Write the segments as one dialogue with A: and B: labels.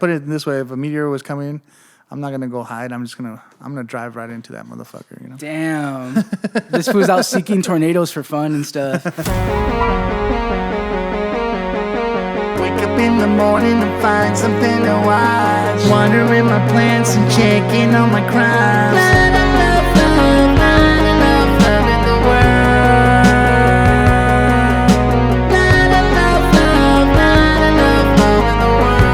A: Put it this way: if a meteor was coming, I'm not gonna go hide. I'm gonna drive right into that motherfucker. You know?
B: Damn. This fool's out seeking tornadoes for fun and stuff.
A: Wake up in the morning and find something to watch. Wandering my plants and checking on my crimes. Not enough love, not enough love in the world. Not enough love, not enough love in the world.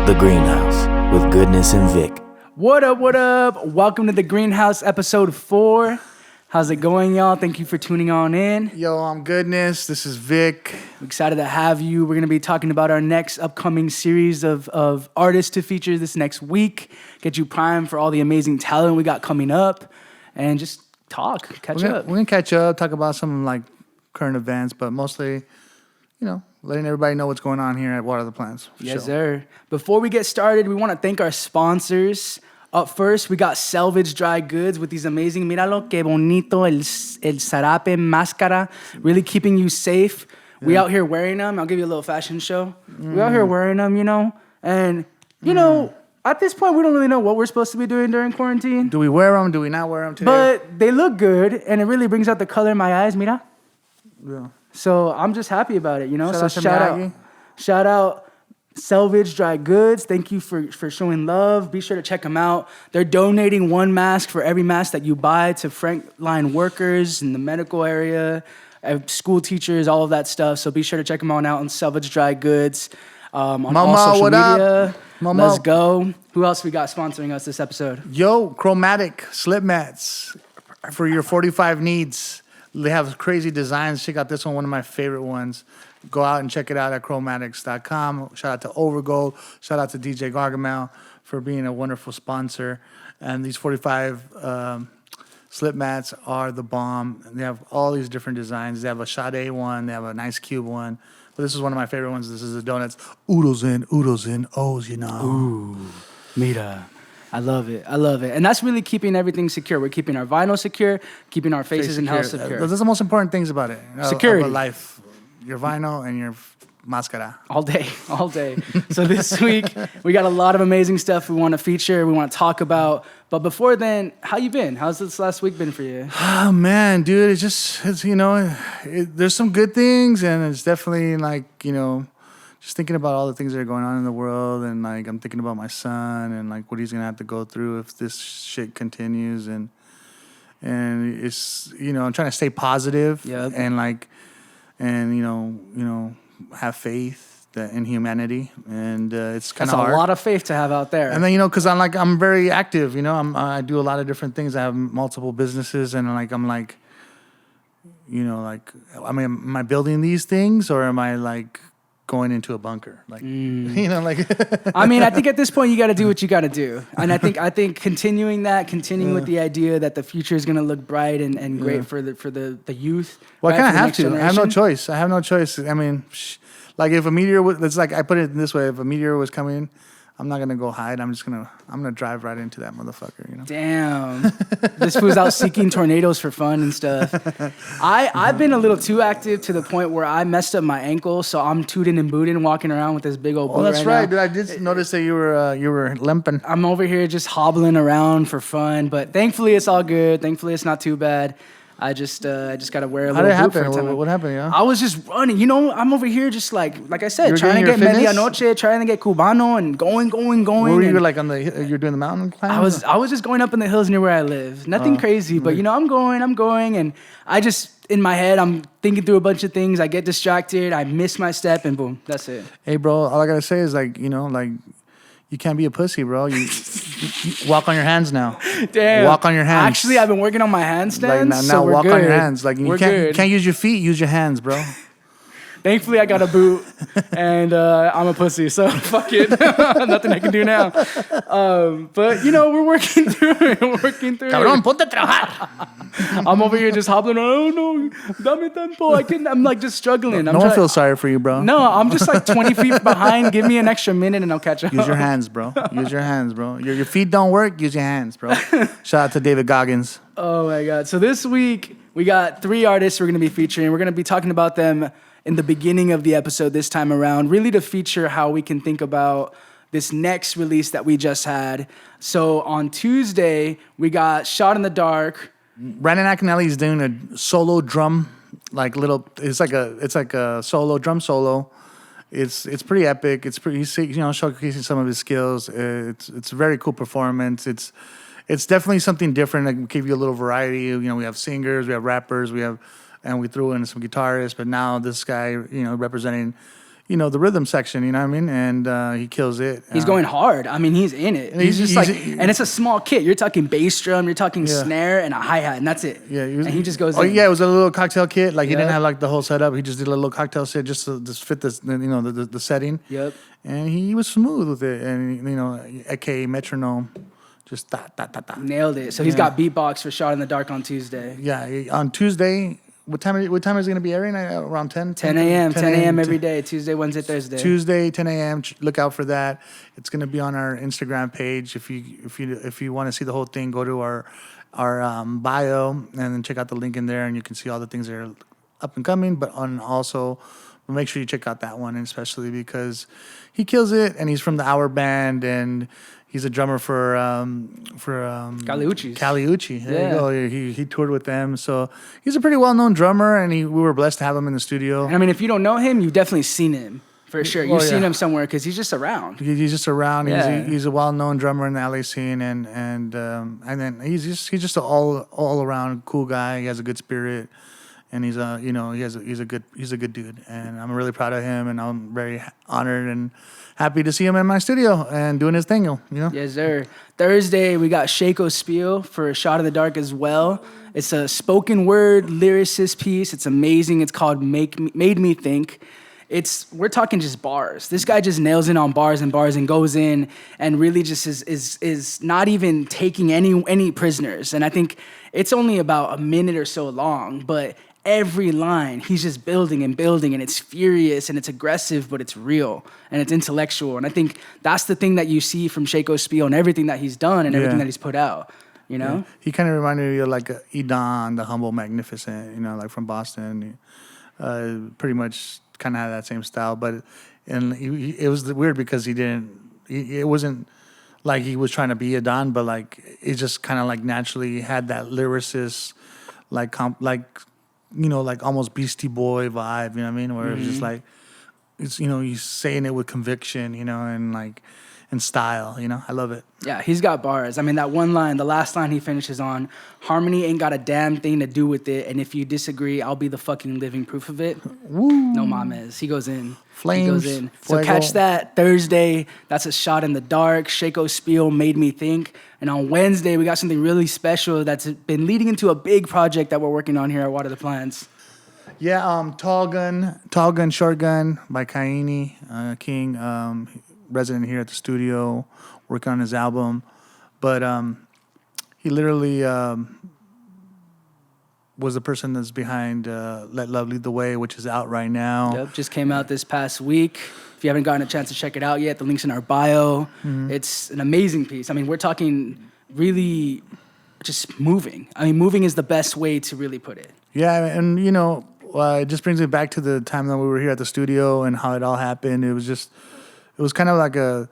C: The Greenhouse with Goodness and Vic.
B: What up, what up? Welcome to The Greenhouse, episode 4. How's it going, y'all? Thank you for tuning on in.
A: Yo, I'm Goodness. This is Vic.
B: I'm excited to have you. We're going to be talking about our next upcoming series of artists to feature this next week. Get you primed for all the amazing talent we got coming up. And just catch up.
A: We're going to catch up, talk about some like current events, but mostly, letting everybody know what's going on here at Water the Plants.
B: Yes, sir. Before we get started, we want to thank our sponsors. Up first, we got Salvage Dry Goods with these amazing, míralo, que bonito, el zarape máscara, really keeping you safe. Yeah. We out here wearing them. I'll give you a little fashion show. We out here wearing them, and, at this point, we don't really know what we're supposed to be doing during quarantine.
A: Do we wear them? Do we not wear them today?
B: But they look good, and it really brings out the color in my eyes, mira.
A: Yeah.
B: So I'm just happy about it, Shout out Salvage Dry Goods. Thank you for showing love. Be sure to check them out. They're donating one mask for every mask that you buy to frontline workers in the medical area, school teachers, all of that stuff. So be sure to check them out on Salvage Dry Goods. On all social media.
A: Mama.
B: Let's go. Who else we got sponsoring us this episode?
A: Yo, Chromatic Slip Mats for your 45 needs. They have crazy designs. Check out this one of my favorite ones. Go out and check it out at chromatics.com. Shout out to Overgold. Shout out to DJ Gargamel for being a wonderful sponsor. And these 45 slip mats are the bomb. They have all these different designs. They have a Sade one. They have an Ice Cube one. But this is one of my favorite ones. This is the donuts. Oodles in, O's,
B: Ooh, mira. I love it. And that's really keeping everything secure. We're keeping our vinyl secure, keeping our faces and health secure.
A: Those are the most important things about it.
B: Security.
A: Of life. Your vinyl and your máscara.
B: All day. So this week, we got a lot of amazing stuff we want to feature, we want to talk about. But before then, how you been? How's this last week been for you?
A: Oh, man, dude, there's some good things, and it's definitely just thinking about all the things that are going on in the world, and I'm thinking about my son and what he's gonna have to go through if this shit continues, and it's I'm trying to stay positive.
B: Yep.
A: and have faith in humanity, and it's kind of hard.
B: That's a lot of faith to have out there.
A: And then because I'm very active, I do a lot of different things. I have multiple businesses, and am I building these things, or am I going into a bunker? I mean,
B: I think at this point you got to do what you got to do, and I think continuing with the idea that the future is going to look bright and great for the youth.
A: Well, I kind of have to. I have no choice. I mean, if a meteor was, I put it this way: if a meteor was coming, I'm not gonna go hide. I'm gonna drive right into that motherfucker.
B: Damn, this fool's out seeking tornadoes for fun and stuff. I've been a little too active to the point where I messed up my ankle, so I'm tooting and booting, walking around with this big old boot.
A: Oh, that's right,
B: now.
A: Dude. I did notice that you were limping.
B: I'm over here just hobbling around for fun, but thankfully it's all good. Thankfully it's not too bad. I just got to wear a little boot for a time.
A: What happened? Yeah.
B: I was just running. I'm over here just like I said, trying to get medianoche, trying to get cubano, and going.
A: Where were you you're doing the mountain climb?
B: I was just going up in the hills near where I live. Nothing crazy, but I'm going, and I just in my head I'm thinking through a bunch of things. I get distracted, I miss my step, and boom, that's it.
A: Hey, bro, all I gotta say is you can't be a pussy, bro. You walk on your hands now.
B: Damn.
A: Walk on your hands.
B: Actually, I've been working on my handstands.
A: Now
B: we're
A: walk
B: good.
A: on your hands. You
B: can't
A: use your feet. Use your hands, bro.
B: Thankfully, I got a boot, and I'm a pussy, so fuck it. Nothing I can do now. But, we're working through it.
A: Cabrón, ponte a trabajar.
B: I'm over here just hobbling around. Oh, no, dame tempo. I'm just struggling.
A: No one feels sorry for you, bro.
B: No, I'm just 20 feet behind. Give me an extra minute, and I'll catch up.
A: Use your hands, bro. Your feet don't work. Use your hands, bro. Shout out to David Goggins.
B: Oh, my God. So this week, we got 3 artists we're going to be featuring. We're going to be talking about them in the beginning of the episode this time around, really to feature how we can think about this next release that we just had. So on Tuesday, we got Shot in the Dark.
A: Brandon Akinelli is doing a solo drum, it's like a solo drum solo. It's pretty epic. It's pretty, showcasing some of his skills. It's a very cool performance. It's definitely something different. That give you a little variety. We have singers, we have rappers, and we threw in some guitarists. But now this guy, representing, the rhythm section. You know what I mean? And he kills it.
B: He's going hard. I mean, he's in it. And it's a small kit. You're talking bass drum, you're talking snare and a hi-hat, and that's it.
A: Yeah,
B: and he just goes.
A: Oh yeah, it was a little cocktail kit. Like he didn't have the whole setup. He just did a little cocktail set just to fit this, the setting.
B: Yep.
A: And he was smooth with it, and aka metronome, just da da da da.
B: Nailed it. So he's got beatbox for Shot in the Dark on Tuesday.
A: Yeah, on Tuesday. What time is it going to be airing? Around 10?
B: 10 a.m. 10 a.m. every day. Tuesday, Wednesday, Thursday.
A: Tuesday, 10 a.m. Look out for that. It's going to be on our Instagram page. If you want to see the whole thing, go to our bio and then check out the link in there, and you can see all the things that are up and coming. But also, make sure you check out that one, especially because he kills it, and he's from the Hour Band, and he's a drummer for Caliucci. There you go. He toured with them, so he's a pretty well-known drummer, and we were blessed to have him in the studio.
B: And I mean, if you don't know him, you've definitely seen him for sure. You've seen him somewhere because he's just around.
A: He's just around.
B: Yeah.
A: He's a well-known drummer in the LA scene, and then he's just an all-around cool guy. He has a good spirit, and he's a good dude, and I'm really proud of him, and I'm very honored and happy to see him in my studio and doing his thing,
B: Yes, sir. Thursday, we got Shaco Spiel for Shot in the Dark as well. It's a spoken word lyricist piece. It's amazing. It's called Made Me Think. We're talking just bars. This guy just nails in on bars and goes in and really just is not even taking any prisoners. And I think it's only about a minute or so long, but every line, he's just building, and it's furious, and it's aggressive, but it's real, and it's intellectual. And I think that's the thing that you see from Shaco Spiel and everything that he's done and everything that he's put out,
A: Yeah. He kind of reminded me of like Edon, the humble, magnificent, like from Boston. Pretty much kind of had that same style, but it was weird because it wasn't like he was trying to be Edon, but like it just kind of like naturally had that lyricist, like almost Beastie Boy vibe, you know what I mean? Where it's just like, it's, he's saying it with conviction, and style, I love it.
B: Yeah, he's got bars. I mean, that one line, the last line he finishes on, harmony ain't got a damn thing to do with it, and if you disagree, I'll be the fucking living proof of it.
A: Woo.
B: No mames. He goes in.
A: Flames.
B: He goes in.
A: Fuego.
B: So catch that Thursday. That's a Shot in the Dark. Shaco Spiel Made Me Think. And on Wednesday, we got something really special that's been leading into a big project that we're working on here at Water the Plants.
A: Yeah, Tall Gun, Short Gun by Kaini King, resident here at the studio, working on his album. But he literally was the person that's behind Let Love Lead the Way, which is out right now.
B: Yep, just came out this past week. If you haven't gotten a chance to check it out yet, the link's in our bio. Mm-hmm. It's an amazing piece. I mean, we're talking really just moving. I mean, moving is the best way to really put it.
A: Yeah, and it just brings me back to the time that we were here at the studio and how it all happened. It was kind of like a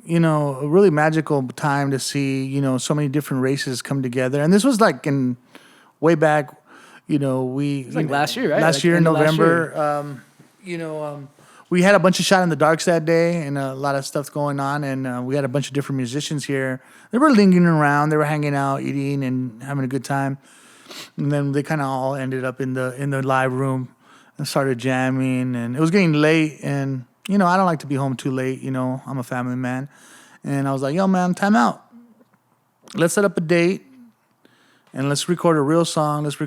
A: really magical time to see, so many different races come together. And this was like in way back,
B: it was like last year, right?
A: Last year in November. We had a bunch of Shot in the Darks that day and a lot of stuff going on. And we had a bunch of different musicians here. They were lingering around. They were hanging out, eating, and having a good time. And then they kind of all ended up in the live room and started jamming. And it was getting late. And, I don't like to be home too late. I'm a family man. And I was like, yo, man, time out. Let's set up a date. And let's record a real song. Let's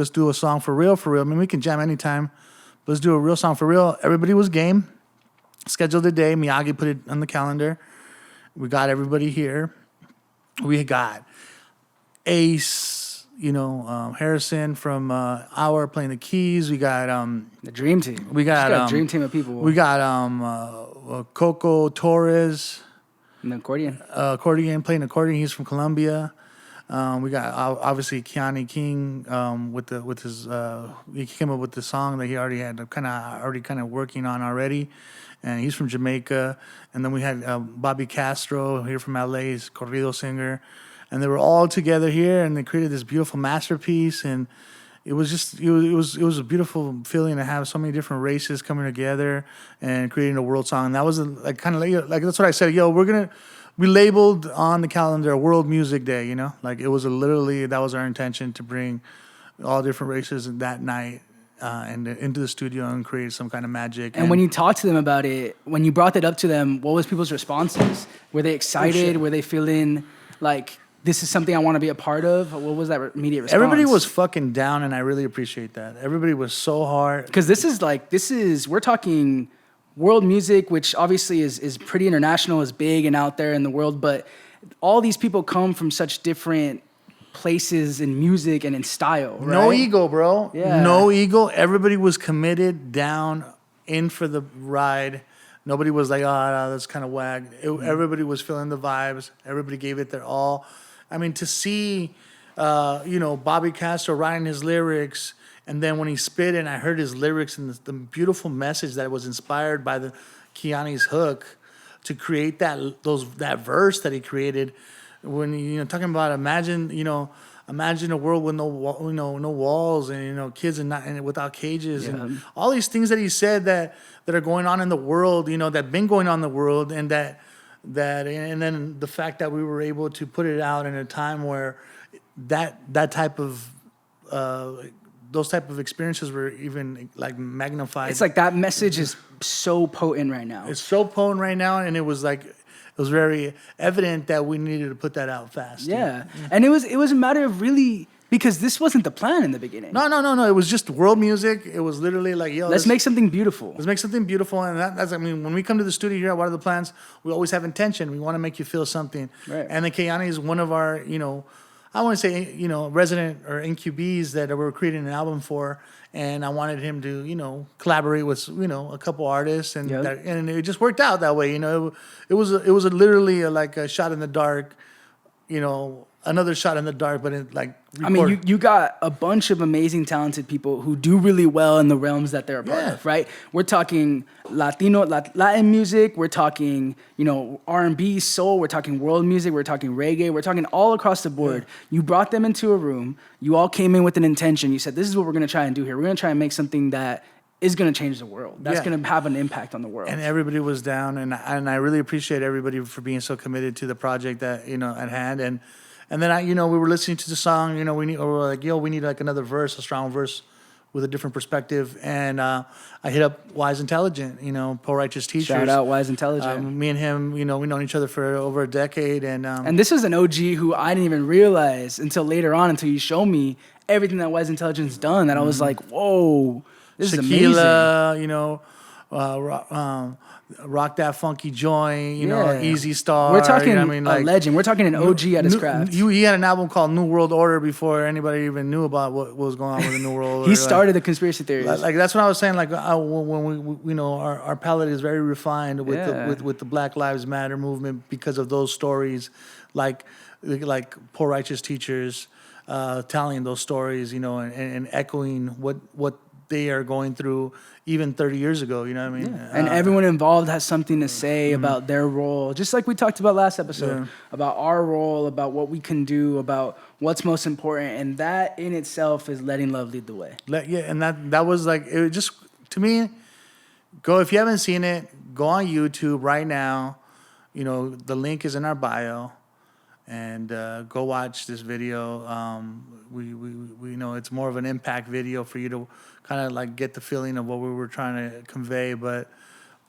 A: do a song for real. I mean, we can jam anytime. Let's do a real song for real. Everybody was game. Scheduled the day. Miyagi put it on the calendar. We got everybody here. We got Ace, Harrison from Hour playing the keys. We got
B: the Dream Team.
A: We got
B: a dream team of people.
A: We got Coco Torres.
B: And the accordion.
A: Playing accordion. He's from Colombia. We got obviously Keani King with his he came up with the song that he already had kind of working on already, and he's from Jamaica. And then we had Bobby Castro here from LA, he's a corrido singer, and they were all together here and they created this beautiful masterpiece. And it was just it was a beautiful feeling to have so many different races coming together and creating a world song. And that was like kind of like that's what I said. We labeled on the calendar World Music Day, you know? Like, it was literally, that was our intention, to bring all different races that night and into the studio and create some kind of magic.
B: And when you talked to them about it, when you brought that up to them, what was people's responses? Were they excited? Were they feeling like, this is something I want to be a part of? What was that immediate response?
A: Everybody was fucking down, and I really appreciate that. Everybody was so hard.
B: Because we're talking world music, which obviously is pretty international, is big and out there in the world, but all these people come from such different places in music and in style, right?
A: No ego, bro.
B: Yeah.
A: No ego. Everybody was committed, down, in for the ride. Nobody was like, oh, that's kind of whack. Everybody was feeling the vibes. Everybody gave it their all. I mean, to see, Bobby Castro writing his lyrics, and then when he spit and I heard his lyrics and the beautiful message that was inspired by the Keani's hook to create that verse that he created. When talking about imagine a world with no walls and kids and without cages and all these things that he said that are going on in the world, that been going on in the world, and that and then the fact that we were able to put it out in a time where that type of those type of experiences were even like magnified.
B: It's like that message is so potent right now.
A: It's so potent right now, and it was very evident that we needed to put that out fast.
B: Yeah, and it was a matter of really, because this wasn't the plan in the beginning.
A: No. It was just world music. It was literally like,
B: let's make something beautiful.
A: Let's make something beautiful, and that's when we come to the studio here at What Are the Plans, we always have intention. We want to make you feel something.
B: Right.
A: And the Keani is one of our I want to say, resident or NQBs that we're creating an album for, and I wanted him to, collaborate with, a couple artists, and and it just worked out that way. It was literally like a shot in the dark, another shot in the dark, but
B: you got a bunch of amazing, talented people who do really well in the realms that they're a part of, right? We're talking Latin music, we're talking, R&B, soul, we're talking world music, we're talking reggae, we're talking all across the board. Yeah. You brought them into a room, you all came in with an intention, you said, this is what we're going to try and do here. We're going to try and make something that is going to change the world. That's going to have an impact on the world.
A: And everybody was down, and I really appreciate everybody for being so committed to the project that, at hand. And then we were listening to the song, we need like another verse, a strong verse with a different perspective. And I hit up Wise Intelligent, Poor Righteous Teachers.
B: Shout out Wise Intelligent.
A: Me and him, we've known each other for over a decade. And this
B: is an OG who I didn't even realize until later on, until you showed me everything that Wise Intelligent's done, that I was like, whoa, this is amazing.
A: Rock That Funky Joint, Easy Star.
B: We're talking a legend. We're talking an OG at his craft.
A: He had an album called New World Order before anybody even knew about what was going on with the New World Order.
B: He started the conspiracy theories.
A: Like that's what I was saying. Like when we our palette is very refined with the Black Lives Matter movement because of those stories, like Poor Righteous Teachers, telling those stories, and echoing what they are going through even 30 years ago, you know what I mean?
B: Yeah. And everyone involved has something to say about their role, just like we talked about last episode, about our role, about what we can do, about what's most important, and that in itself is letting love lead the way.
A: And that was like, it was just, to me, if you haven't seen it, go on YouTube right now, the link is in our bio, and go watch this video. We know it's more of an impact video for you to kind of like get the feeling of what we were trying to convey, but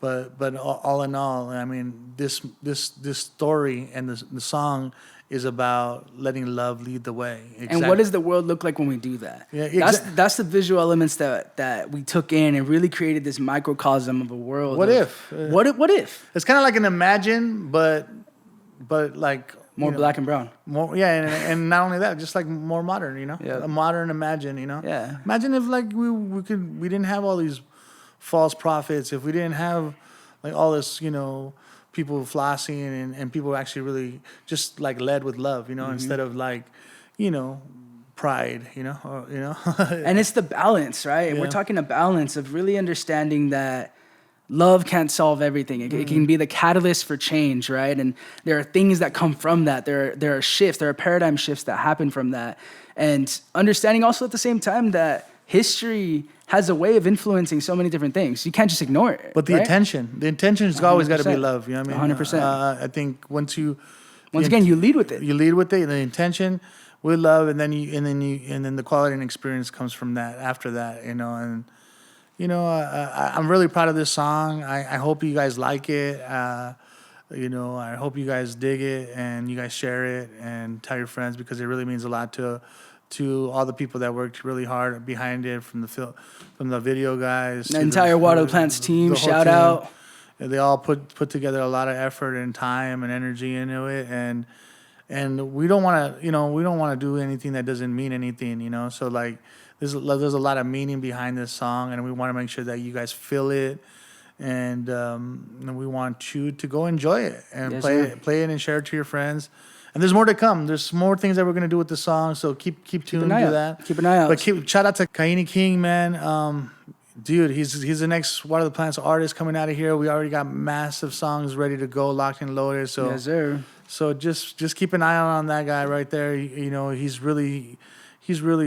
A: all in all, I mean, this story and the song is about letting love lead the way. Exactly.
B: And what does the world look like when we do that?
A: Yeah,
B: that's the visual elements that we took in and really created this microcosm of a world.
A: What if?
B: What if?
A: It's kind of like an Imagine, but like
B: more black and brown.
A: More, and not only that, just like more modern, a modern Imagine,
B: Yeah.
A: Imagine if like we didn't have all these false prophets, if we didn't have like all this, people flossing and people actually really just like led with love, instead of like, pride,
B: And it's the balance, right?
A: Yeah.
B: We're talking a balance of really understanding that love can't solve everything. It can be the catalyst for change, right? And there are things that come from that. There are shifts, there are paradigm shifts that happen from that. And understanding also at the same time that history has a way of influencing so many different things. You can't just ignore it.
A: But the
B: right?
A: intention's always got to be
B: 100%.
A: love. You know what I mean?
B: 100%.
A: I think once
B: Once again, you lead with it.
A: You lead with it, and the intention with love, and then the quality and experience comes from that. After that, and I'm really proud of this song. I hope you guys like it. I hope you guys dig it and you guys share it and tell your friends, because it really means a lot to all the people that worked really hard behind it, from the video guys,
B: The entire Water the Plants team,
A: the whole
B: shout
A: team.
B: out.
A: They all put together a lot of effort and time and energy into it, and we don't want to do anything that doesn't mean anything, So like there's a lot of meaning behind this song, and we want to make sure that you guys feel it, and we want you to go enjoy it and
B: Yes,
A: play it and share it to your friends. And there's more to come. There's more things that we're gonna do with the song, so keep tuned to that.
B: Keep an eye out.
A: But shout out to Kaini King, man. Dude, he's the next Water the Plants artist coming out of here. We already got massive songs ready to go, locked and loaded. So
B: Yes, sir.
A: So just keep an eye on that guy right there. He's really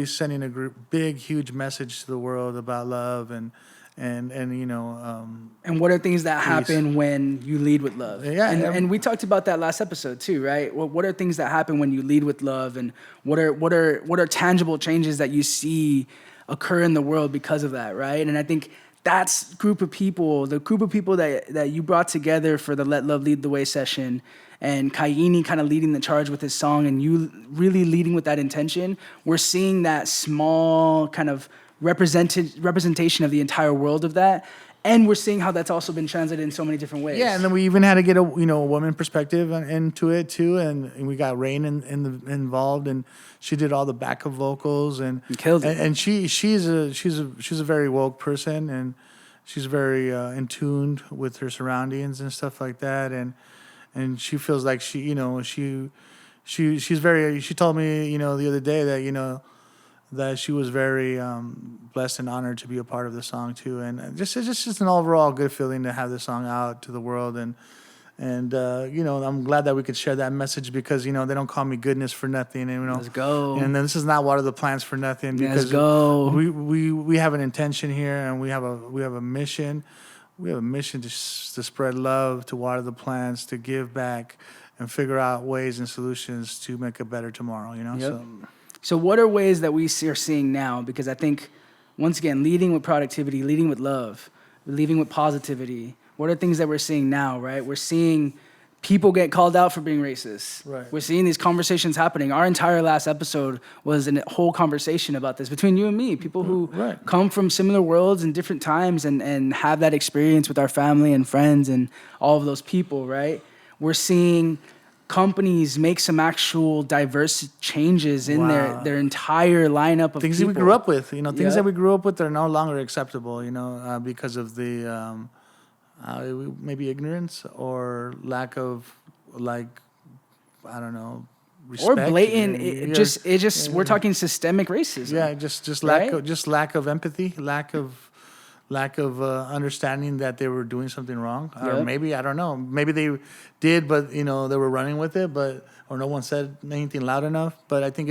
A: sending a big, huge message to the world about love and
B: And what are things that happen when you lead with love?
A: Yeah,
B: and we talked about that last episode too, right? What are things that happen when you lead with love, and what are tangible changes that you see occur in the world because of that, right? And I think that's the group of people that you brought together for the Let Love Lead the Way session, and Kaini kind of leading the charge with his song, and you really leading with that intention. We're seeing that small kind of representation of the entire world of that, and we're seeing how that's also been translated in so many different ways.
A: Yeah, and then we even had to get a woman perspective into it too, and we got Rain involved, and she did all the backup vocals and
B: killed it.
A: And she's a very woke person, and she's very in tuned with her surroundings and stuff like that, and she feels like she's very. She told me the other day that that she was very blessed and honored to be a part of the song too, and it's just an overall good feeling to have this song out to the world, and I'm glad that we could share that message, because they don't call me goodness for nothing, and
B: Let's go.
A: and then this is not Water the Plants for nothing, because
B: Let's go.
A: we have an intention here, and we have a mission. We have a mission to spread love, to water the plants, to give back, and figure out ways and solutions to make a better tomorrow.
B: Yep. So what are ways that we are seeing now? Because I think, once again, leading with productivity, leading with love, leading with positivity, what are things that we're seeing now, right? We're seeing people get called out for being racist.
A: Right.
B: We're seeing these conversations happening. Our entire last episode was a whole conversation about this between you and me, people who come from similar worlds and different times and have that experience with our family and friends and all of those people, right? We're seeing companies make some actual diverse changes in their entire lineup of
A: things
B: people.
A: that we grew up with. Things that we grew up with are no longer acceptable. Because of the maybe ignorance or lack of respect,
B: or blatant. We're talking systemic racism.
A: Yeah, just lack of empathy, lack of understanding that they were doing something wrong, or maybe I don't know. Maybe they did, but they were running with it, or no one said anything loud enough. But I think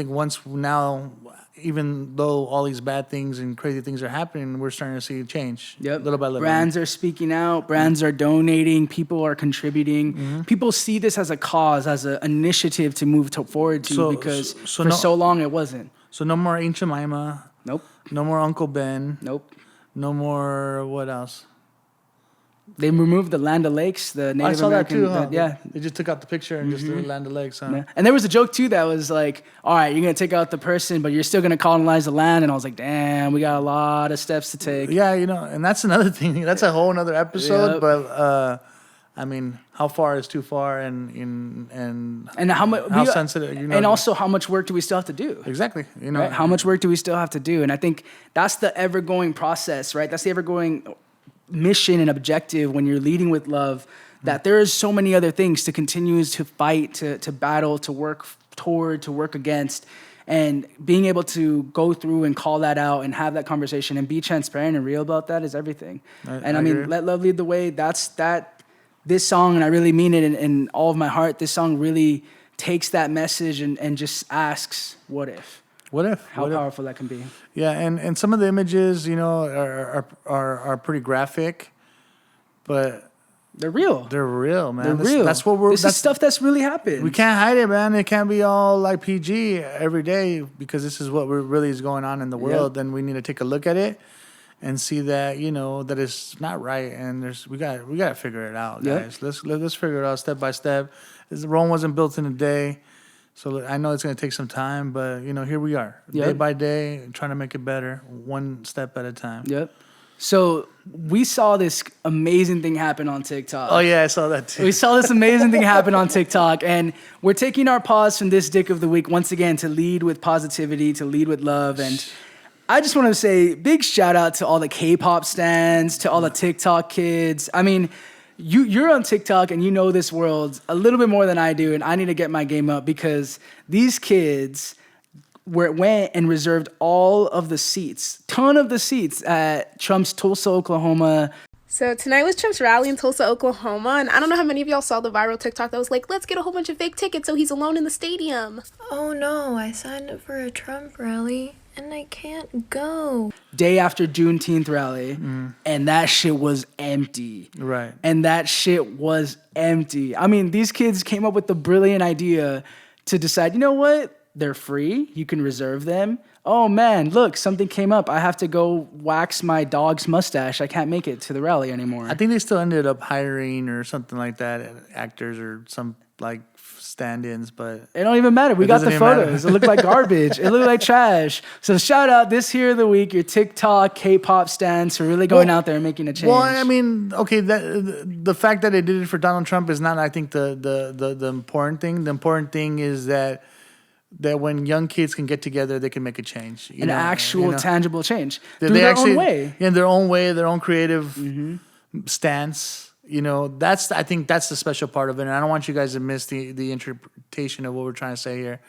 A: once now, even though all these bad things and crazy things are happening, we're starting to see change. Little by little.
B: Brands are speaking out. Brands are donating. People are contributing. Mm-hmm. People see this as a cause, as an initiative to move forward to, because for so long it wasn't.
A: So no more Aunt Jemima.
B: Nope.
A: No more Uncle Ben.
B: Nope.
A: No more, what else?
B: They removed the Land O'Lakes, the Native
A: I saw
B: American.
A: that too, huh?
B: Yeah.
A: They just took out the picture and just did Land O'Lakes, huh?
B: Yeah. And there was a joke too that was like, all right, you're going to take out the person, but you're still going to colonize the land. And I was like, damn, we got a lot of steps to take.
A: Yeah, and that's another thing. That's a whole other episode. Yep. But, how far is too far, and
B: how much
A: sensitive,
B: and also how much work do we still have to do?
A: Exactly,
B: right? How much work do we still have to do? And I think that's the ever-going process, right? That's the ever-going mission and objective when you're leading with love, that there is so many other things to continue to fight, to battle, to work toward, to work against. And being able to go through and call that out and have that conversation and be transparent and real about that is everything. I mean, let love lead the way. This song, and I really mean it in all of my heart, this song really takes that message and just asks, what if?
A: What if?
B: How powerful that can be.
A: Yeah, and some of the images, are pretty graphic, but
B: they're real.
A: They're real, man.
B: They're real.
A: That's what we're.
B: This is stuff that's really happened.
A: We can't hide it, man. It can't be all like PG every day because this is what really is going on in the world. Then we need to take a look at it and see that that it's not right. And we got to figure it out, guys. Let's figure it out step by step. Rome wasn't built in a day, so I know it's going to take some time. But here we are, day by day, trying to make it better, one step at a time.
B: Yep. So we saw this amazing thing happen on TikTok.
A: Oh, yeah, I saw that too.
B: We saw this amazing thing happen on TikTok, and we're taking our pause from this Dick of the Week once again to lead with positivity, to lead with love. And I just want to say big shout out to all the K-pop stans, to all the TikTok kids. I mean, you're on TikTok and you know this world a little bit more than I do, and I need to get my game up because these kids went and reserved all of the seats, ton of the seats at Trump's Tulsa, Oklahoma.
D: So tonight was Trump's rally in Tulsa, Oklahoma, and I don't know how many of y'all saw the viral TikTok that was like, let's get a whole bunch of fake tickets so he's alone in the stadium.
E: Oh no, I signed up for a Trump rally and I can't go.
B: Day after Juneteenth rally, and that shit was empty.
A: Right.
B: And that shit was empty. I mean, these kids came up with the brilliant idea to decide, you know what? They're free. You can reserve them. Oh, man, look, something came up. I have to go wax my dog's mustache. I can't make it to the rally anymore.
A: I think they still ended up hiring or something like that, actors or some like stand-ins, but
B: it don't even matter. We got the photos. It looked like garbage. It looked like trash. So shout out this here of the week, your TikTok K-pop stans for really going out there and making a change.
A: Well, I mean, okay, the fact that they did it for Donald Trump is not, I think, the important thing. The important thing is that when young kids can get together, they can make a change.
B: An actual tangible change.
A: Through
B: their own way.
A: Yeah, their own way, their own creative stance. I think that's the special part of it. And I don't want you guys to miss the interpretation of what we're trying to say here.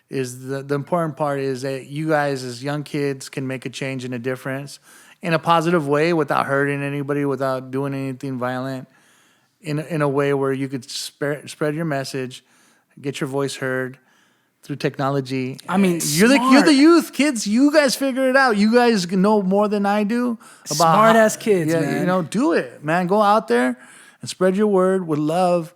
A: Is the important part is that you guys as young kids can make a change and a difference in a positive way without hurting anybody, without doing anything violent, in a way where you could spread your message, get your voice heard through technology.
B: I mean,
A: you're the youth, kids. You guys figure it out. You guys know more than I do about
B: smart ass kids, man.
A: Do it, man. Go out there and spread your word with love,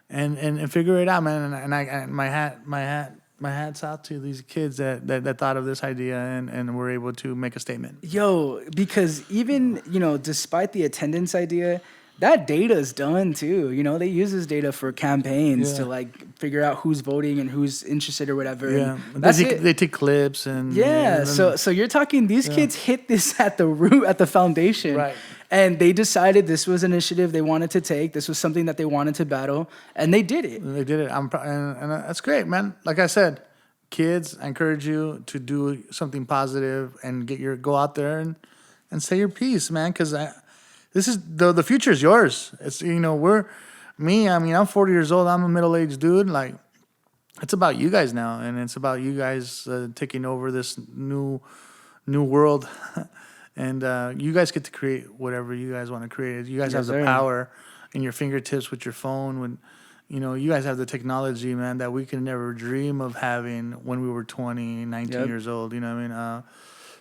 A: and figure it out, man. And my hat's out to these kids that thought of this idea and were able to make a statement.
B: Yo, because even despite the attendance idea, that data is done too. They use this data for campaigns to like figure out who's voting and who's interested or whatever.
A: Yeah,
B: they
A: take clips and
B: So you're talking these kids hit this at the root, at the foundation,
A: right? And
B: they decided this was an initiative they wanted to take. This was something that they wanted to battle, and they did it.
A: They did it. And that's great, man. Like I said, kids, I encourage you to do something positive and go out there and say your piece, man, because this is the future is yours. It's I'm 40 years old. I'm a middle-aged dude. Like, it's about you guys now, and it's about you guys taking over this new world, and you guys get to create whatever you guys want to create. You guys have the power in your fingertips with your phone. When you guys have the technology, man, that we could never dream of having when we were 20, 19 years old. You know what I mean?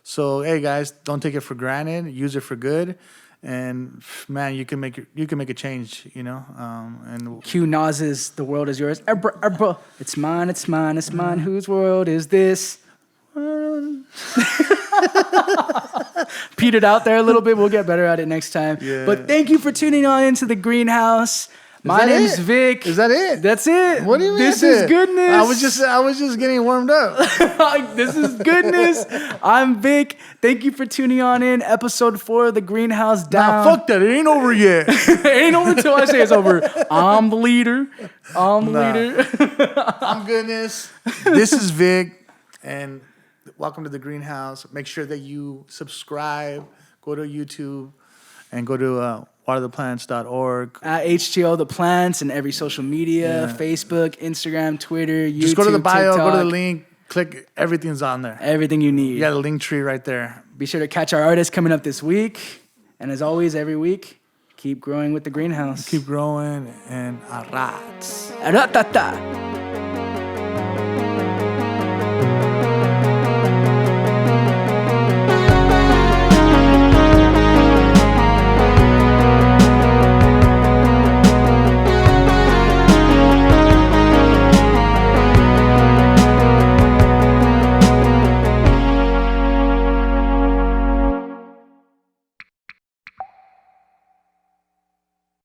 A: So hey, guys, don't take it for granted. Use it for good. And man, you can make a change, and
B: Q Nas's "The World Is Yours." It's mine, it's mine, it's mine. Whose world is this? Petered out there a little bit. We'll get better at it next time. Yeah. But thank you for tuning on into the Greenhouse. My name's Vic.
A: Is that it?
B: That's it.
A: What do you mean?
B: This is goodness.
A: I was just getting warmed up.
B: This is goodness. I'm Vic. Thank you for tuning on in. Episode 4 of the Greenhouse Down.
A: Nah, fuck that. It ain't over yet.
B: It ain't over until I say it's over. I'm the leader. Leader.
A: I'm goodness. This is Vic, and welcome to the Greenhouse. Make sure that you subscribe. Go to YouTube. And go to watertheplants.org.
B: At HTO The Plants and every social media,
A: Yeah.
B: Facebook, Instagram, Twitter, YouTube,
A: Just go to the bio,
B: TikTok,
A: go to the link, click. Everything's on there.
B: everything you need.
A: You got a link tree right there.
B: Be sure to catch our artists coming up this week. And as always, every week, keep growing with the greenhouse.
A: Keep growing and arats.
B: Aratata.